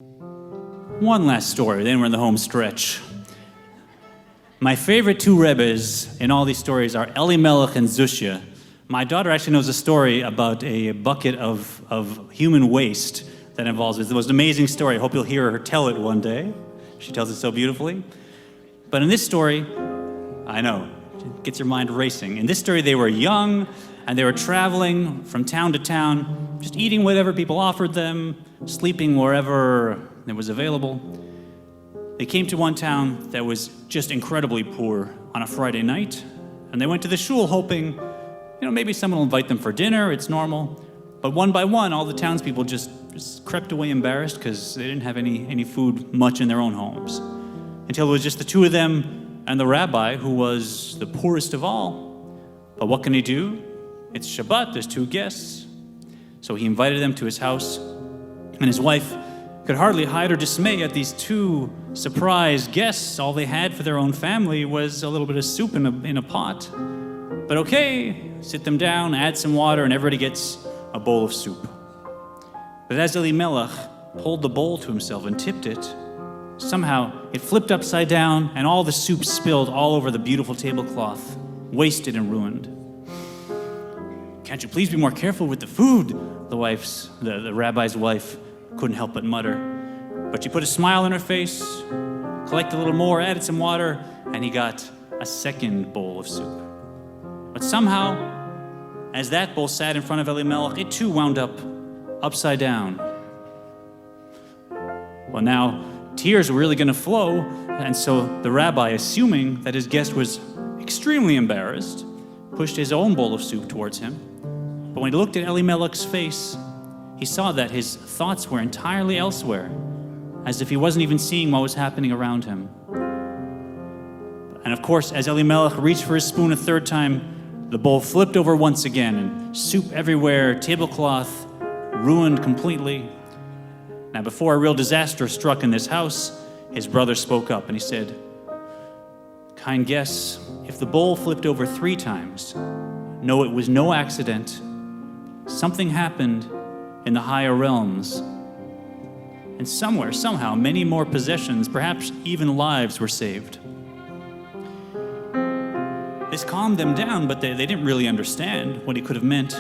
One last story, then we're in the home stretch. My favorite two Rebbes in all these stories are Elimelech and Zushya. My daughter actually knows a story about a bucket of human waste that involves it. It was an amazing story. I hope you'll hear her tell it one day. She tells it so beautifully. But in this story, I know, it gets your mind racing. In this story, they were young, and they were traveling from town to town, just eating whatever people offered them, sleeping wherever it was available. They came to one town that was just incredibly poor on a Friday night, and they went to the shul hoping, maybe someone will invite them for dinner, it's normal. But one by one, all the townspeople just crept away embarrassed because they didn't have any food much in their own homes. Until it was just the two of them and the rabbi, who was the poorest of all. But what can he do? It's Shabbat, there's two guests. So he invited them to his house, and his wife could hardly hide her dismay at these two surprise guests. All they had for their own family was a little bit of soup in a pot. But okay, sit them down, add some water, and everybody gets a bowl of soup. But as Elimelech pulled the bowl to himself and tipped it, somehow it flipped upside down, and all the soup spilled all over the beautiful tablecloth, wasted and ruined. "Can't you please be more careful with the food?" The rabbi's wife couldn't help but mutter. But she put a smile on her face, collected a little more, added some water, and he got a second bowl of soup. But somehow, as that bowl sat in front of Elimelech, it too wound up upside down. Well, now tears were really going to flow, and so the rabbi, assuming that his guest was extremely embarrassed, pushed his own bowl of soup towards him. But when he looked at Elimelech's face, he saw that his thoughts were entirely elsewhere, as if he wasn't even seeing what was happening around him. And of course, as Elimelech reached for his spoon a third time, the bowl flipped over once again, and soup everywhere, tablecloth ruined completely. Now, before a real disaster struck in this house, his brother spoke up and he said, "Kind guests, if the bowl flipped over 3 times, no, it was no accident. Something happened in the higher realms. And somewhere, somehow, many more possessions, perhaps even lives, were saved." This calmed them down, but they didn't really understand what it could have meant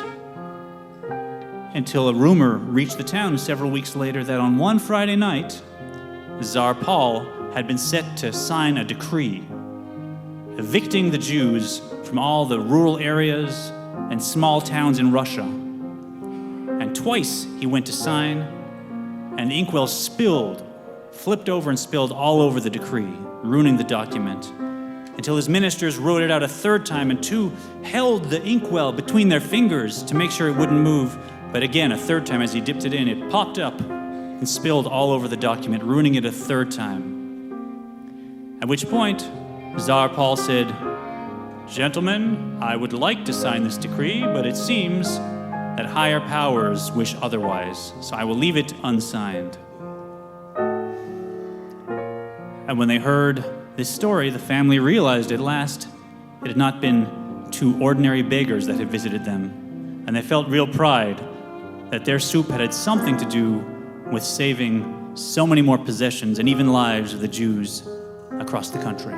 until a rumor reached the town several weeks later that on one Friday night, Tsar Paul had been set to sign a decree evicting the Jews from all the rural areas and small towns in Russia. And twice he went to sign, and the inkwell flipped over and spilled all over the decree, ruining the document, until his ministers wrote it out a third time, and two held the inkwell between their fingers to make sure it wouldn't move. But again, a third time, as he dipped it in, it popped up and spilled all over the document, ruining it a third time. At which point, Tsar Paul said, "Gentlemen, I would like to sign this decree, but it seems that higher powers wish otherwise, so I will leave it unsigned." And when they heard this story, the family realized at last it had not been two ordinary beggars that had visited them, and they felt real pride that their soup had something to do with saving so many more possessions and even lives of the Jews across the country.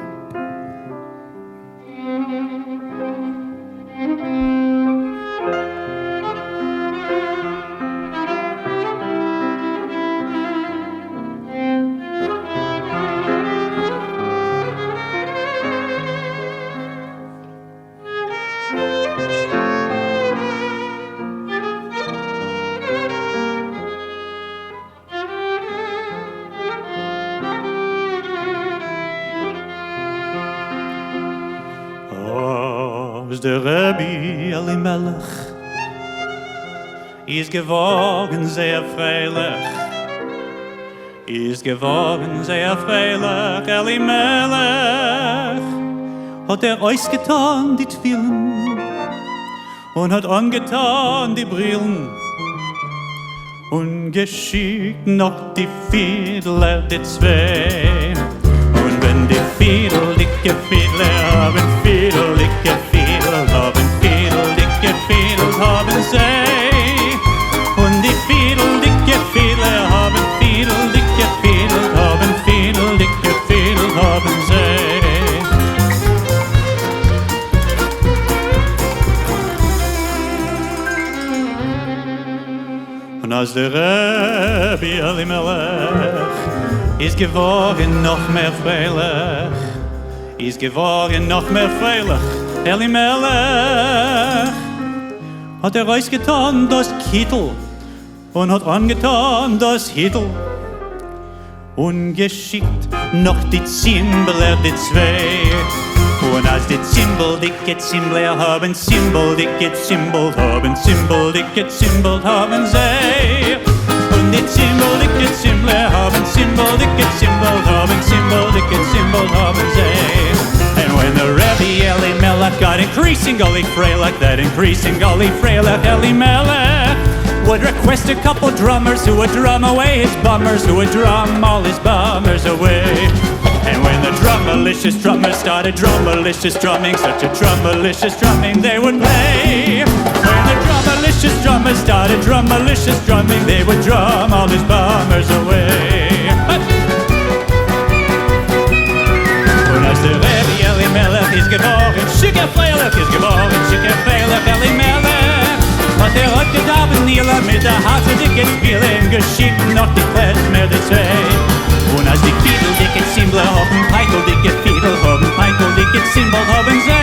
Der Rebbe Elimelech ist geworden sehr freilich, Elimelech hat ausgetan die Twilen und hat angetan die Brillen und geschickt noch die Fiedler, die zwei. Und wenn die Fiedler, dicke Fiedler haben Fiedel, dicke Fiedel haben Fiedel, dicke Fiedel haben sie. Und die Fiedel, dicke Fiedler haben Fiedel, dicke als der Rebbe Elimelech ist geworden noch mehr freilich, ist geworden noch mehr freilich. Elimelech hat rausgetan das Kittel und hat angetan das Hittel und geschickt noch die Zimbler, die zwei. Und als die dicke Zimbler haben dicke zimbelt haben dicke zimbelt haben sie. Und die dicke Zimbler haben dicke zimbelt haben dicke zimbelt haben sie. And when the Rebbe Elimelech got increasingly frail, that increasingly frail Elimelech would request a couple drummers who would drum away his bummers, who would drum all his bummers away. And when the drummalicious drummers started drummalicious drumming, such a drummalicious drumming they would play. When the drummalicious drummers started drummalicious drumming, they would drum all his bummers away. Und als der Rebbe Elimelech ist geboren, schicke Freilich ist geboren, schicke Freilich Elimelech. Hat hat gedacht, Nila mit der Chassidic spielen, geschickt noch die klezmer, die zwei. Und als die Fiedel, dicke Zimbler haben Peikel, dicke Fiedel haben Peikel, dicke Zimbel haben sie.